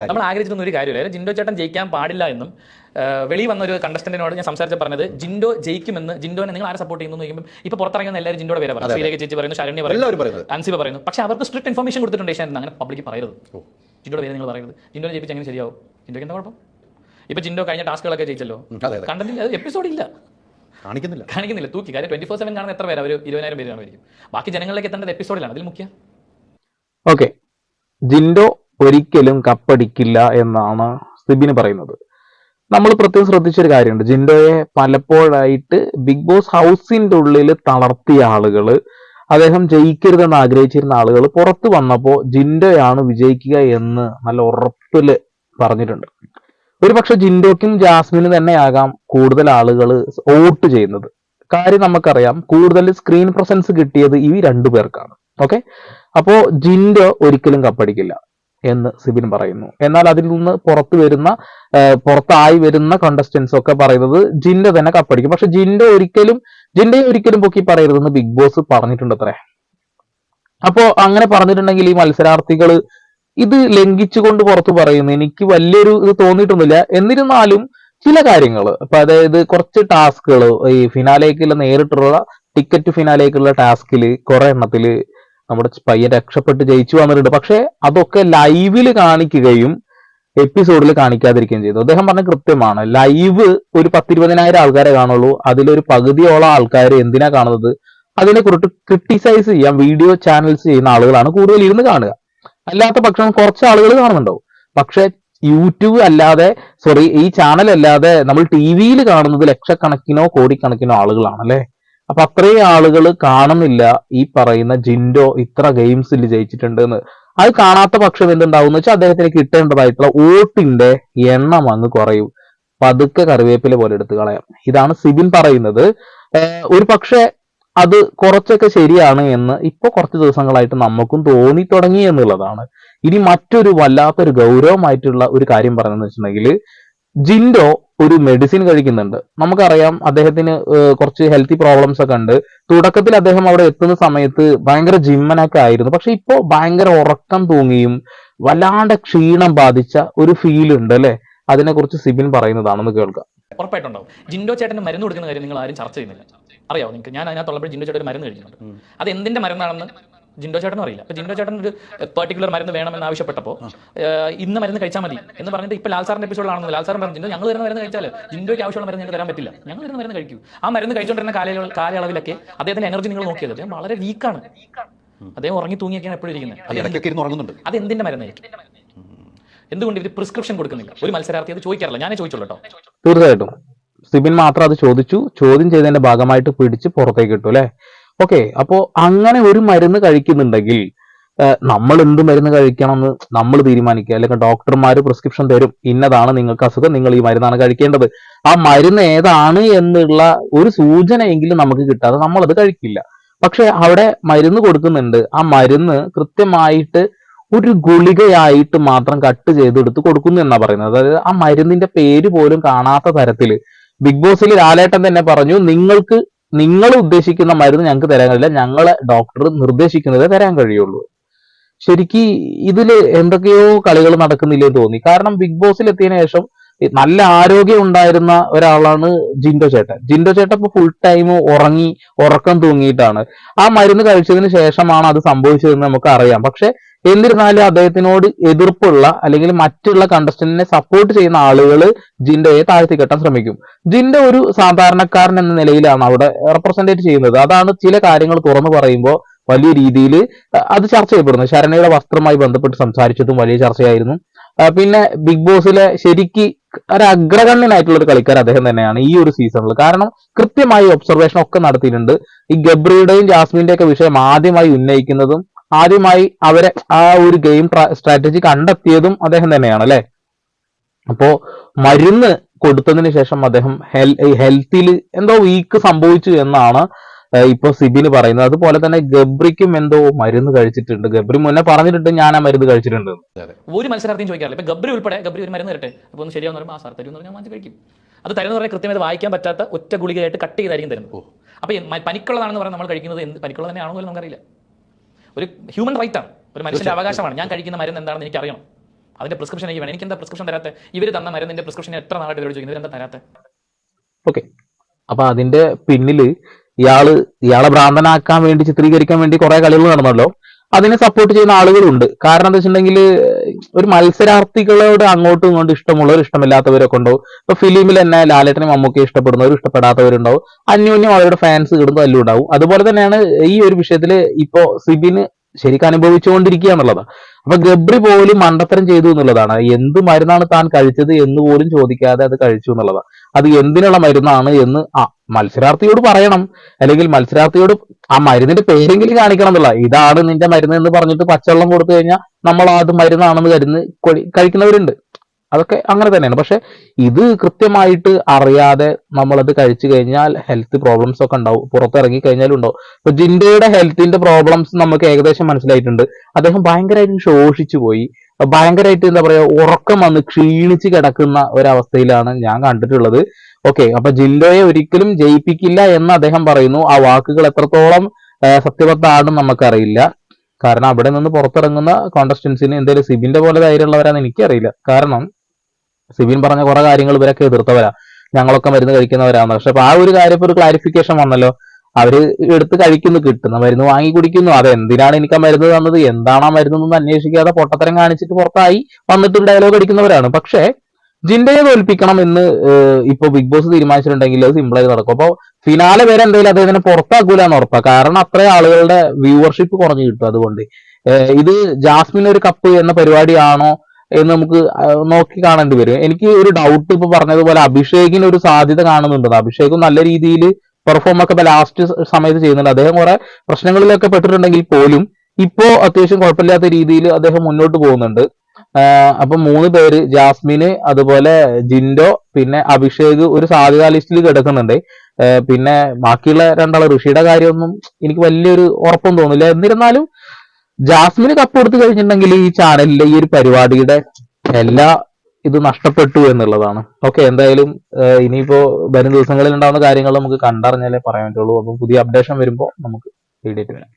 നമ്മൾ ആഗ്രഹിച്ചിരുന്ന ഒരു കാര്യമില്ല. ജിൻഡോ ചേട്ടൻ ജയിക്കാൻ പാടില്ല എന്നും വെളി വന്ന ഒരു കണ്ടസ്റ്റന്റിനോട് ഞാൻ സംസാരിച്ച് പറഞ്ഞത് ജിൻഡോ ജയിക്കുമെന്ന്. ജിൻഡോനെ നിങ്ങൾ ആരെ സപ്പോർട്ട് ചെയ്യുന്നു നോക്കുമ്പോൾ ഇപ്പൊ പുറത്തിറങ്ങുന്ന എല്ലാവരും ജിൻഡോയുടെ പേര് പറയുന്നത്. ശ്രീലേഖ ചേച്ചി പറയുന്നു, ശരണ്യ പറയുന്നു, അൻസിബ പറയുന്നു. പക്ഷെ അവർക്ക് സ്ട്രിക്ട് ഇൻഫർമേഷൻ കൊടുത്തിട്ടുണ്ട് ഏഷ്യാനെറ്റ്. അങ്ങനെ പബ്ലിക്ക് പറയരുത്. ജിൻഡോയുടെ പേര് നിങ്ങൾ പറയുന്നത്. ജിൻഡോനെ ജയിപ്പിച്ച് എങ്ങനെ ശരിയാവും? ജിൻഡോക്ക് എന്താ കുഴപ്പം? ഇപ്പൊ ജിൻഡോ കഴിഞ്ഞ ടാസ്കുകളൊക്കെ ജയിച്ചല്ലോ. കണ്ടന്റിൽ എപ്പിസോഡ് ഇല്ല, കാണിക്കുന്നില്ല. തൂക്കി കാര്യം 24/7 കാണുന്ന എത്ര പേര്? ഒരു 20,000 പേര് കാണുമായിരിക്കും. ബാക്കി ജനങ്ങളിലേക്ക് എത്തേണ്ടത് എപ്പിസോഡിലാണ്. അതിൽ മുഖ്യം. ഓക്കെ, ജിൻഡോ ഒരിക്കലും കപ്പടിക്കില്ല എന്നാണ് സിബിന് പറയുന്നത്. നമ്മൾ പ്രത്യേകം ശ്രദ്ധിച്ചൊരു കാര്യമുണ്ട്. ജിൻഡോയെ പലപ്പോഴായിട്ട് ബിഗ് ബോസ് ഹൗസിന്റെ ഉള്ളിൽ തളർത്തിയ ആളുകൾ, അദ്ദേഹം ജയിക്കരുതെന്ന് ആഗ്രഹിച്ചിരുന്ന ആളുകൾ പുറത്തു വന്നപ്പോൾ ജിൻഡോയാണ് വിജയിക്കുക എന്ന് നല്ല ഉറപ്പില് പറഞ്ഞിട്ടുണ്ട്. ഒരു പക്ഷെ ജിൻഡോക്കും ജാസ്മിനും തന്നെയാകാം കൂടുതൽ ആളുകൾ വോട്ട് ചെയ്യുന്നത്. കാര്യം നമുക്കറിയാം, കൂടുതൽ സ്ക്രീൻ പ്രസൻസ് കിട്ടിയത് ഈ രണ്ടു പേർക്കാണ്. ഓക്കെ, അപ്പോ ജിൻഡോ ഒരിക്കലും കപ്പടിക്കില്ല എന്ന് സിബിൻ പറയുന്നു. എന്നാൽ അതിൽ നിന്ന് പുറത്തായി വരുന്ന കണ്ടസ്റ്റൻസ് ഒക്കെ പറയുന്നത് ജിൻഡോ തന്നെ കപ്പടിക്കും. പക്ഷെ ജിൻഡോയെ ഒരിക്കലും പൊക്കി പറയരുതെന്ന് ബിഗ് ബോസ് പറഞ്ഞിട്ടുണ്ട് അത്രേ. അപ്പോ അങ്ങനെ പറഞ്ഞിട്ടുണ്ടെങ്കിൽ ഈ മത്സരാർത്ഥികൾ ഇത് ലംഘിച്ചുകൊണ്ട് പുറത്ത് പറയുന്നു. എനിക്ക് വലിയൊരു ഇത് തോന്നിയിട്ടൊന്നുമില്ല. എന്നിരുന്നാലും ചില കാര്യങ്ങൾ, ഇപ്പൊ അതായത് കുറച്ച് ടാസ്കുകൾ, ഈ ഫിനാലേക്കുള്ള നേരിട്ടുള്ള ടിക്കറ്റ് ഫിനാലേക്കുള്ള ടാസ്കില് കുറെ എണ്ണത്തില് നമ്മുടെ പയ്യൻ രക്ഷപ്പെട്ട് ജയിച്ചു വന്നിട്ടുണ്ട്. പക്ഷെ അതൊക്കെ ലൈവില് കാണിക്കുകയും എപ്പിസോഡിൽ കാണിക്കാതിരിക്കുകയും ചെയ്തു. അദ്ദേഹം പറഞ്ഞ കൃത്യമാണ്. ലൈവ് ഒരു 10-20,000 ആൾക്കാരെ കാണുള്ളൂ. അതിലൊരു പകുതിയോളം ആൾക്കാർ എന്തിനാ കാണുന്നത്? അതിനെ കുറിച്ച് ക്രിട്ടിസൈസ് ചെയ്യാൻ വീഡിയോ ചാനൽസ് ചെയ്യുന്ന ആളുകളാണ് കൂടുതൽ ഇരുന്ന് കാണുക. അല്ലാത്ത പക്ഷം കുറച്ച് ആളുകൾ കാണുന്നുണ്ടാവും. പക്ഷെ യൂട്യൂബ് അല്ലാതെ, ഈ ചാനൽ അല്ലാതെ നമ്മൾ ടിവിയിൽ കാണുന്നത് ലക്ഷക്കണക്കിനോ കോടിക്കണക്കിനോ ആളുകളാണ് അല്ലെ. അപ്പൊ അത്രയും ആളുകൾ കാണുന്നില്ല ഈ പറയുന്ന ജിൻഡോ ഇത്ര ഗെയിംസിൽ ജയിച്ചിട്ടുണ്ട് എന്ന്. അത് കാണാത്ത പക്ഷം എന്തുണ്ടാവും എന്ന് വെച്ചാൽ അദ്ദേഹത്തിന് കിട്ടേണ്ടതായിട്ടുള്ള വോട്ടിന്റെ എണ്ണം അങ്ങ് കുറയും. പതുക്കെ കറിവേപ്പില പോലെ എടുത്ത് കളയാം. ഇതാണ് സിബിൻ പറയുന്നത്. ഒരു പക്ഷെ അത് കുറച്ചൊക്കെ ശരിയാണ് എന്ന് ഇപ്പൊ കുറച്ച് ദിവസങ്ങളായിട്ട് നമുക്കും തോന്നി തുടങ്ങി എന്നുള്ളതാണ്. ഇനി മറ്റൊരു വല്ലാത്തൊരു ഗൗരവമായിട്ടുള്ള ഒരു കാര്യം പറയുന്നത് വെച്ചിട്ടുണ്ടെങ്കിൽ, ജിൻഡോ ഒരു മെഡിസിൻ കഴിക്കുന്നുണ്ട്. നമുക്കറിയാം അദ്ദേഹത്തിന് കുറച്ച് ഹെൽത്തി പ്രോബ്ലംസ് ഒക്കെ ഉണ്ട്. തുടക്കത്തിൽ അദ്ദേഹം അവിടെ എത്തുന്ന സമയത്ത് ഭയങ്കര ജിമ്മനൊക്കെ ആയിരുന്നു. പക്ഷെ ഇപ്പോ ഭയങ്കര ഉറക്കം തൂങ്ങിയും വല്ലാണ്ട് ക്ഷീണം ബാധിച്ച ഒരു ഫീൽ ഉണ്ട് അല്ലെ. അതിനെ കുറിച്ച് സിബിൻ പറയുന്നതാണെന്ന് കേൾക്കാം. ഉറപ്പായിട്ടുണ്ടാവും. ജിൻഡോ ചേട്ടന് മരുന്ന് കൊടുക്കുന്ന കാര്യം നിങ്ങൾ ആരും ചർച്ച ചെയ്യുന്നില്ല. അറിയാവോ നിങ്ങൾക്ക്? ഞാൻ അതിനകത്തുള്ളപ്പോൾ ജിൻഡോ ചേട്ടൻ ഒരു മരുന്ന് കഴിക്കുന്നുണ്ട്. അത് എന്തിന്റെ മരുന്നാണെന്ന് ജിൻഡോ ചേട്ടനും അറിയില്ല. അപ്പൊ ജിൻഡോ ചേട്ടൻ ഒരു പെർട്ടിക്കുലർ മരുന്ന് വേണമെന്ന് ആവശ്യപ്പെട്ടപ്പോൾ ഇന്ന് മരുന്ന് കഴിച്ചാൽ മതി എന്ന് പറഞ്ഞിട്ട് ഇപ്പൊ ലാൽസാറിന്റെ എപ്പിസോഡിലാണെന്ന് ലാൽസാർ പറഞ്ഞു, ജിൻഡോ ഞങ്ങൾ തരുന്ന മരുന്ന് കഴിച്ചാൽ ജിൻഡോയ്ക്ക് ആവശ്യമുള്ള മരുന്ന് ഞങ്ങൾക്ക് തരാൻ പറ്റില്ല, ഞങ്ങൾ തരുന്ന മരുന്ന് കഴിക്കൂ. ആ മരുന്ന് കഴിച്ചുകൊണ്ടിരുന്ന കാലയളവിലൊക്കെ അദ്ദേഹത്തിന്റെ എനർജി നിങ്ങൾ നോക്കിയത് അദ്ദേഹം വളരെ വീക്കാണ്. അദ്ദേഹം ഉറങ്ങി തൂങ്ങിയൊക്കെയാണ് എപ്പോഴും ഇരിക്കുന്നത്. അത് എന്തിന്റെ മരുന്നായിരിക്കും? എന്തുകൊണ്ട് ഇവർ പ്രിസ്ക്രിപ്ഷൻ കൊടുക്കുന്നില്ല? ഒരു മത്സരാർത്ഥി അത് ചോദിക്കാറില്ല. ഞാനേ ചോദിച്ചോളൂ കേട്ടോ. തീർച്ചയായിട്ടും സിബിൻ മാത്രം അത് ചോദ്യം ചെയ്തതിന്റെ ഭാഗമായിട്ട് പിടിച്ച് പുറത്തേക്ക് ഇട്ടു അല്ലെ. ഓക്കെ, അപ്പോ അങ്ങനെ ഒരു മരുന്ന് കഴിക്കുന്നുണ്ടെങ്കിൽ നമ്മൾ എന്ത് മരുന്ന് കഴിക്കണം എന്ന് നമ്മൾ തീരുമാനിക്കുക. അല്ലെങ്കിൽ ഡോക്ടർമാർ പ്രിസ്ക്രിപ്ഷൻ തരും, ഇന്നതാണ് നിങ്ങൾക്ക് അസുഖം, നിങ്ങൾ ഈ മരുന്നാണ് കഴിക്കേണ്ടത്. ആ മരുന്ന് ഏതാണ് എന്നുള്ള ഒരു സൂചനയെങ്കിലും നമുക്ക് കിട്ടാതെ നമ്മളത് കഴിക്കില്ല. പക്ഷെ അവിടെ മരുന്ന് കൊടുക്കുന്നുണ്ട്. ആ മരുന്ന് കൃത്യമായിട്ട് ഒരു ഗുളികയായിട്ട് മാത്രം കട്ട് ചെയ്തെടുത്ത് കൊടുക്കുന്നു എന്നാ പറയുന്നത്. അതായത് ആ മരുന്നിന്റെ പേര് പോലും കാണാത്ത തരത്തില് ബിഗ് ബോസിൽ ലാലേട്ടൻ തന്നെ പറഞ്ഞു, നിങ്ങൾ ഉദ്ദേശിക്കുന്ന മരുന്ന് ഞങ്ങൾക്ക് തരാൻ കഴിയില്ല, ഞങ്ങളെ ഡോക്ടർ നിർദ്ദേശിക്കുന്നതേ തരാൻ കഴിയുള്ളൂ. ശരിക്ക് ഇതില് എന്തൊക്കെയോ കളികൾ നടക്കുന്നില്ലെന്ന് തോന്നി. കാരണം ബിഗ് ബോസിൽ എത്തിയതിനു ശേഷം നല്ല ആരോഗ്യം ഉണ്ടായിരുന്ന ഒരാളാണ് ജിൻഡോ ചേട്ടൻ. ജിൻഡോ ചേട്ടൻ ഇപ്പൊ ഫുൾ ടൈം ഉറക്കം തൂങ്ങിയിട്ടാണ്. ആ മരുന്ന് കഴിച്ചതിന് ശേഷമാണ് അത് സംഭവിച്ചതെന്ന് നമുക്ക് അറിയാം. പക്ഷെ എന്നിരുന്നാലും അദ്ദേഹത്തിനോട് എതിർപ്പുള്ള അല്ലെങ്കിൽ മറ്റുള്ള കണ്ടസ്റ്റന്റിനെ സപ്പോർട്ട് ചെയ്യുന്ന ആളുകൾ ജിൻഡോയെ താഴ്ത്തിക്കെട്ടാൻ ശ്രമിക്കും. ജിൻഡോ ഒരു സാധാരണക്കാരൻ എന്ന നിലയിലാണ് അവിടെ റെപ്രസെന്റേറ്റ് ചെയ്യുന്നത്. അതാണ് ചില കാര്യങ്ങൾ തുറന്നു പറയുമ്പോൾ വലിയ രീതിയിൽ അത് ചർച്ച ചെയ്യപ്പെടുന്നത്. ശരണയുടെ വസ്ത്രവുമായി ബന്ധപ്പെട്ട് സംസാരിച്ചതും വലിയ ചർച്ചയായിരുന്നു. പിന്നെ ബിഗ് ബോസിലെ ശരിക്ക് ഒരു അഗ്രഗണ്യനായിട്ടുള്ള ഒരു കളിക്കാരൻ അദ്ദേഹം തന്നെയാണ് ഈ ഒരു സീസണിൽ. കാരണം കൃത്യമായി ഒബ്സർവേഷൻ ഒക്കെ നടത്തിയിട്ടുണ്ട്. ഈ ഗബ്രിയുടെയും ജാസ്മിന്റെയും ഒക്കെ വിഷയം ആദ്യമായി ഉന്നയിക്കുന്നതും ആദ്യമായി അവരെ ആ ഒരു ഗെയിം സ്ട്രാറ്റജി കണ്ടെത്തിയതും അദ്ദേഹം തന്നെയാണ് അല്ലെ. അപ്പോ മരുന്ന് കൊടുത്തതിന് ശേഷം അദ്ദേഹം ഹെൽത്തിൽ എന്തോ വീക്ക് സംഭവിച്ചു എന്നാണ് ഇപ്പൊ സിബിന് പറയുന്നത്. അതുപോലെ തന്നെ ഗബ്രിക്കും എന്തോ മരുന്ന് കഴിച്ചിട്ടുണ്ട്. ഗബ്രി മുന്നേ പറഞ്ഞിട്ടുണ്ട് ഞാൻ ആ മരുന്ന് കഴിച്ചിട്ടുണ്ട്. ഒരു മത്സരാർത്ഥിയും ചോദിക്കാറില്ല. ഇപ്പൊ ഗബ്രി ഉൾപ്പെടെ ഗബ്രി ഒരു മരുന്ന് തരട്ടെ, അപ്പൊ ഒന്ന് ശരിയാവുന്ന പറയുമ്പോൾ ആ സാർ തരും എന്ന് പറഞ്ഞാൽ വാങ്ങിച്ച് കഴിക്കും. അത് തരുന്ന പറഞ്ഞാൽ കൃത്യമായി വായിക്കാൻ പറ്റാത്ത ഒറ്റ ഗുളികയായിട്ട് കട്ട് ചെയ്തായിരിക്കും തരുന്നത്. അപ്പൊ പനിക്കുള്ളതാണെന്ന് പറഞ്ഞാൽ നമ്മൾ കഴിക്കുന്നത് പനിക്കുള്ള തന്നെയാണോ എന്ന് നമുക്കറിയില്ല. ഒരു ഹ്യൂമൻ റൈറ്റ് ആണ്, ഒരു മനുഷ്യന്റെ അവകാശമാണ്. ഞാൻ കഴിക്കുന്ന മരുന്ന് എന്താണെന്ന് എനിക്ക് അറിയണം. അതിന്റെ പ്രിസ്ക്രിപ്ഷൻ എനിക്ക് വേണം. എനിക്ക് എന്താ പ്രിസ്ക്രിപ്ഷൻ തരാത്ത? ഇവർ തന്ന മരുന്നിന്റെ പ്രിസ്ക്രിപ്ഷൻ എത്ര നാളായിട്ട് ഇവരോട് ചോദിക്കുന്നത്, എന്താ തരാത്ത? ഓക്കെ, അപ്പൊ അതിന്റെ പിന്നില് ഇയാളെ ഭ്രാന്തനാക്കാൻ വേണ്ടി, ചിത്രീകരിക്കാൻ വേണ്ടി കുറെ കളികൾ നടന്നല്ലോ. അതിനെ സപ്പോർട്ട് ചെയ്യുന്ന ആളുകളുണ്ട്. കാരണം എന്താ വെച്ചിട്ടുണ്ടെങ്കിൽ ഒരു മത്സരാർത്ഥികളോട് അങ്ങോട്ടും ഇങ്ങോട്ടും ഇഷ്ടമുള്ളവർ ഇഷ്ടമില്ലാത്തവരൊക്കെ ഉണ്ടാവും. ഇപ്പൊ ഫിലിമിൽ തന്നെ ലാലേട്ടനും മമ്മൂക്കയും ഇഷ്ടപ്പെടുന്നവർ ഇഷ്ടപ്പെടാത്തവരുണ്ടാവും. അന്യോന്യം അവരുടെ ഫാൻസ് കിടുന്ന തല്ലും ഉണ്ടാവും. അതുപോലെ തന്നെയാണ് ഈ ഒരു വിഷയത്തില് ഇപ്പോ സിബിന് ശരിക്കും അനുഭവിച്ചുകൊണ്ടിരിക്കുക എന്നുള്ളതാണ്. അപ്പൊ ഗബ്രി പോലും മണ്ടത്തരം ചെയ്തു എന്നുള്ളതാണ്. എന്ത് മരുന്നാണ് താൻ കഴിച്ചത് എന്ന് പോലും ചോദിക്കാതെ അത് കഴിച്ചു എന്നുള്ളതാണ്. അത് എന്തിനുള്ള മരുന്നാണ് എന്ന് മത്സരാർത്ഥിയോട് പറയണം, അല്ലെങ്കിൽ മത്സരാർത്ഥിയോട് ആ മരുന്നിന്റെ പേരെങ്കിലും കാണിക്കണം എന്നുള്ള. ഇതാണ് നിന്റെ മരുന്ന് എന്ന് പറഞ്ഞിട്ട് പച്ചവെള്ളം കൊടുത്തു കഴിഞ്ഞാൽ നമ്മൾ അത് മരുന്നാണെന്ന് കരുന്ന് കഴിക്കുന്നവരുണ്ട്. അതൊക്കെ അങ്ങനെ തന്നെയാണ്. പക്ഷെ ഇത് കൃത്യമായിട്ട് അറിയാതെ നമ്മളത് കഴിച്ചു കഴിഞ്ഞാൽ ഹെൽത്ത് പ്രോബ്ലംസ് ഒക്കെ ഉണ്ടാവും. പുറത്തിറങ്ങി കഴിഞ്ഞാലും ഉണ്ടാവും. ഇപ്പൊ ജിൻഡോയുടെ ഹെൽത്തിന്റെ പ്രോബ്ലംസ് നമുക്ക് ഏകദേശം മനസ്സിലായിട്ടുണ്ട്. അദ്ദേഹം ഭയങ്കരമായിട്ട് ശോഷിച്ചു പോയി. ഭയങ്കരമായിട്ട് എന്താ പറയാ, ഉറക്കം വന്ന് ക്ഷീണിച്ച് കിടക്കുന്ന ഒരവസ്ഥയിലാണ് ഞാൻ കണ്ടിട്ടുള്ളത്. ഓക്കെ, അപ്പൊ ജിൻഡോയെ ഒരിക്കലും ജയിപ്പിക്കില്ല എന്ന് അദ്ദേഹം പറയുന്നു. ആ വാക്കുകൾ എത്രത്തോളം സത്യവത്താണെന്ന് നമുക്കറിയില്ല. കാരണം അവിടെ നിന്ന് പുറത്തിറങ്ങുന്ന കോണ്ടസ്റ്റൻസിന് എന്തെങ്കിലും സിബിന്റെ പോലെ ധൈര്യമുള്ളവരാന്ന് എനിക്കറിയില്ല. കാരണം സിബിൻ പറഞ്ഞ കുറെ കാര്യങ്ങൾ ഇവരൊക്കെ എതിർത്തവരാ, ഞങ്ങളൊക്കെ മരുന്ന് കഴിക്കുന്നവരാണ്. പക്ഷെ അപ്പൊ ആ ഒരു കാര്യം ഒരു ക്ലാരിഫിക്കേഷൻ വന്നല്ലോ. അവര് എടുത്ത് കഴിക്കുന്നു, കിട്ടുന്ന മരുന്ന് വാങ്ങി കുടിക്കുന്നു. അത് എന്തിനാണ് എനിക്ക് ആ മരുന്ന് തന്നത്, എന്താണ് ആ മരുന്നൊന്നും അന്വേഷിക്കാതെ പൊട്ടത്തരം കാണിച്ചിട്ട് പുറത്തായി വന്നിട്ട് ഡയലോഗ് അടിക്കുന്നവരാണ്. പക്ഷെ ജിൻഡയെ തോൽപ്പിക്കണം എന്ന് ഇപ്പൊ ബിഗ് ബോസ് തീരുമാനിച്ചിട്ടുണ്ടെങ്കിൽ അത് സിമ്പിളായി നടക്കും. അപ്പൊ ഫിനാലെ വരെ എന്തായാലും അദ്ദേഹത്തിനെ പുറത്താക്കൂല എന്ന് ഉറപ്പാ. കാരണം അത്ര ആളുകളുടെ വ്യൂവർഷിപ്പ് കുറഞ്ഞു കിട്ടും. അതുകൊണ്ട് ഇത് ജാസ്മിൻ ഒരു കപ്പ് എന്ന പരിപാടിയാണോ എന്ന് നമുക്ക് നോക്കി കാണേണ്ടി വരും. എനിക്ക് ഒരു ഡൗട്ട്, ഇപ്പൊ പറഞ്ഞതുപോലെ അഭിഷേകിന് ഒരു സാധ്യത കാണുന്നുണ്ട്. അഭിഷേകും നല്ല രീതിയിൽ പെർഫോം ഒക്കെ ലാസ്റ്റ് സമയത്ത് ചെയ്യുന്നുണ്ട്. അദ്ദേഹം കുറെ പ്രശ്നങ്ങളിലൊക്കെ പെട്ടിട്ടുണ്ടെങ്കിൽ പോലും ഇപ്പോ അത്യാവശ്യം കുഴപ്പമില്ലാത്ത രീതിയിൽ അദ്ദേഹം മുന്നോട്ട് പോകുന്നുണ്ട്. അപ്പൊ 3 പേര്, ജാസ്മിന്, അതുപോലെ ജിൻഡോ, പിന്നെ അഭിഷേക് ഒരു സാധ്യതാ ലിസ്റ്റിൽ കിടക്കുന്നുണ്ട്. പിന്നെ ബാക്കിയുള്ള 2 ഋഷിയുടെ കാര്യമൊന്നും എനിക്ക് വലിയൊരു ഉറപ്പൊന്നും തോന്നില്ല. എന്നിരുന്നാലും ജാസ്മിന് കപ്പ് കൊടുത്തു കഴിഞ്ഞിട്ടുണ്ടെങ്കിൽ ഈ ചാനലിലെ ഈ ഒരു പരിപാടിയുടെ എല്ലാ ഇത് നഷ്ടപ്പെട്ടു എന്നുള്ളതാണ്. ഓക്കെ, എന്തായാലും ഇനിയിപ്പോ വരും ദിവസങ്ങളിൽ ഉണ്ടാവുന്ന കാര്യങ്ങൾ നമുക്ക് കണ്ടറിഞ്ഞാലേ പറയാൻ പറ്റുള്ളൂ. അപ്പൊ പുതിയ അപ്ഡേഷൻ വരുമ്പോൾ നമുക്ക് വീഡിയോ വരാം.